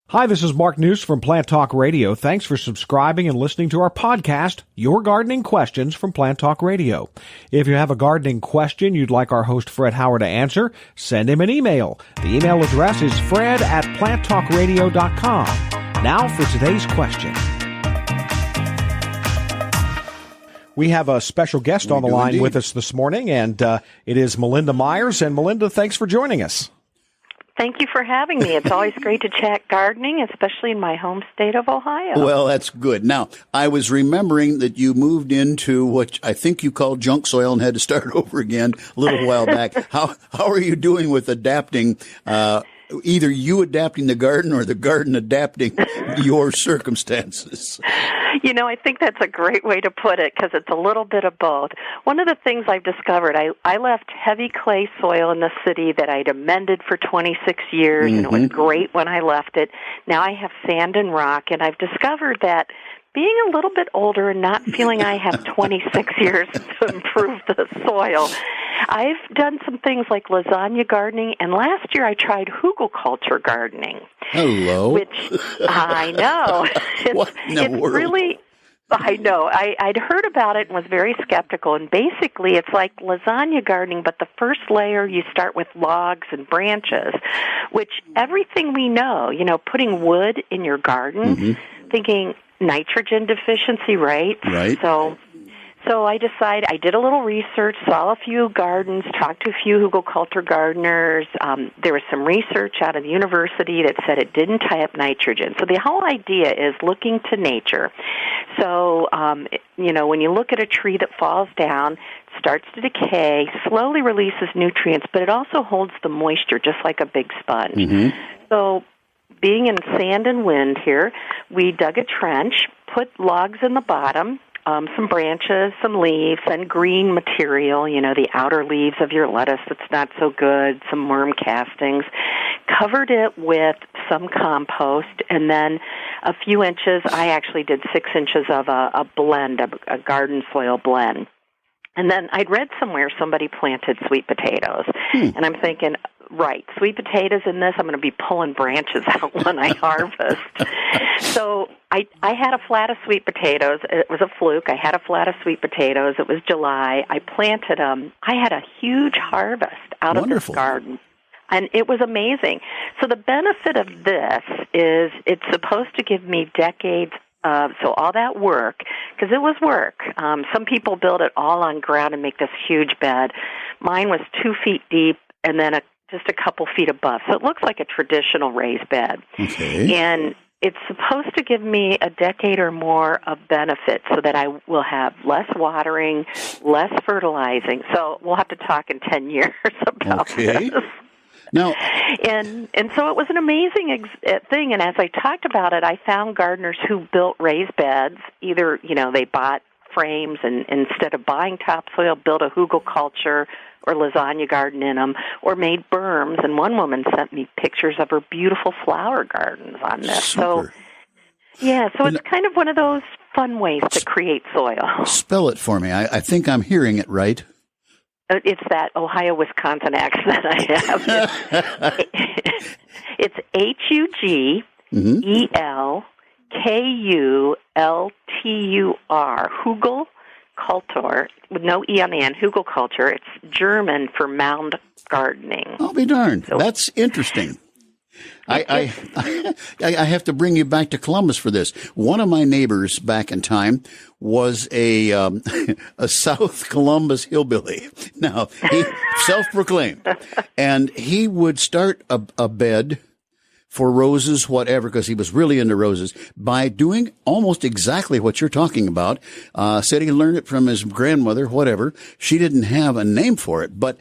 Hi, this is Mark News from Plant Talk Radio. Thanks for subscribing and listening to our podcast, Your Gardening Questions from Plant Talk Radio. If you have a gardening question you'd like our host Fred Howard to answer, send him an email. The email address is fred@planttalkradio.com. Now for today's question. We have a special guest on the line with us this morning, and it is Melinda Myers. And Melinda, thanks for joining us. Thank you for having me. It's always great to chat gardening, especially in my home state of Ohio. Well, that's good. Now, I was remembering that you moved into what I think you called junk soil and had to start over again a little while back. How are you doing with adapting, either you adapting the garden or the garden adapting your circumstances? You know, I think that's a great way to put it because it's a little bit of both. One of the things I've discovered, I left heavy clay soil in the city that I'd amended for 26 years, and it was great when I left it. Now I have sand and rock, and I've discovered that being a little bit older and not feeling I have 26 years to improve the soil, I've done some things like lasagna gardening, and last year I tried hugelkultur gardening. Hello. Which, I know. What in the world? Really, I know. I'd heard about it and was very skeptical, and basically it's like lasagna gardening, but the first layer you start with logs and branches, which everything we know, putting wood in your garden, thinking nitrogen deficiency, right? Right. So I decided, I did a little research, saw a few gardens, talked to a few hugelkultur gardeners. There was some research out of the university that said it didn't tie up nitrogen. So the whole idea is looking to nature. So, when you look at a tree that falls down, it starts to decay, slowly releases nutrients, but it also holds the moisture just like a big sponge. So being in sand and wind here, we dug a trench, put logs in the bottom, some branches, some leaves, and green material, the outer leaves of your lettuce that's not so good, some worm castings, covered it with some compost, and then a few inches, I actually did 6 inches of a blend, a garden soil blend. And then I'd read somewhere somebody planted sweet potatoes, and I'm thinking, right, sweet potatoes in this, I'm going to be pulling branches out when I harvest. So I had a flat of sweet potatoes. It was a fluke. I had a flat of sweet potatoes. It was July. I planted them. I had a huge harvest out of this garden. And it was amazing. So the benefit of this is it's supposed to give me decades. So all that work, because it was work. Some people build it all on ground and make this huge bed. Mine was 2 feet deep and then just a couple feet above. So it looks like a traditional raised bed. Okay. And it's supposed to give me a decade or more of benefit so that I will have less watering, less fertilizing. So we'll have to talk in 10 years about this. Now, and so it was an amazing thing, and as I talked about it, I found gardeners who built raised beds. Either, they bought frames and instead of buying topsoil, built a hugelkultur or lasagna garden in them, or made berms, and one woman sent me pictures of her beautiful flower gardens on this. Super. So it's kind of one of those fun ways to create soil. Spell it for me. I think I'm hearing it right. It's that Ohio-Wisconsin accent I have. It's Hugelkultur, hugelkultur, with no E on the end, hugelkultur. It's German for mound gardening. I'll be darned. That's interesting. I have to bring you back to Columbus for this. One of my neighbors back in time was a South Columbus hillbilly. Now, he self-proclaimed. And he would start a bed for roses, whatever, because he was really into roses, by doing almost exactly what you're talking about. Said he learned it from his grandmother, whatever. She didn't have a name for it, but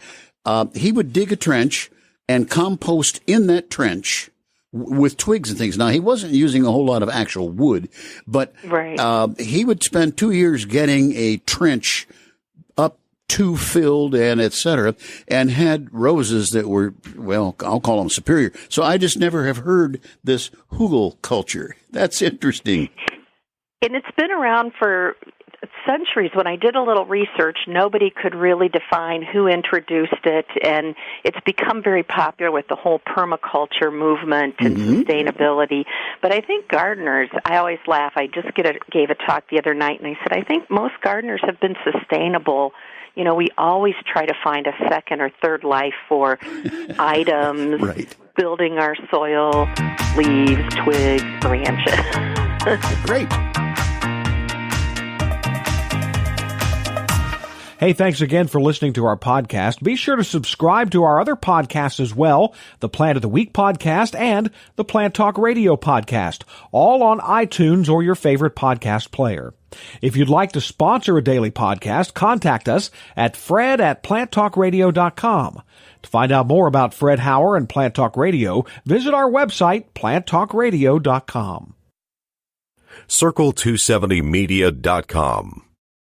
he would dig a trench and compost in that trench with twigs and things. Now, he wasn't using a whole lot of actual wood, but he would spend 2 years getting a trench up to filled and et cetera, and had roses that were, well, I'll call them superior. So I just never have heard this hugelkultur. That's interesting. And it's been around for centuries. When I did a little research, nobody could really define who introduced it, and it's become very popular with the whole permaculture movement and sustainability. But I think gardeners, I always laugh. I just gave a talk the other night, and I said, I think most gardeners have been sustainable. You know, we always try to find a second or third life for items, right. Building our soil, leaves, twigs, branches. Great. Hey, thanks again for listening to our podcast. Be sure to subscribe to our other podcasts as well, the Plant of the Week podcast and the Plant Talk Radio podcast, all on iTunes or your favorite podcast player. If you'd like to sponsor a daily podcast, contact us at fred@planttalkradio.com. To find out more about Fred Hauer and Plant Talk Radio, visit our website, planttalkradio.com. Circle270media.com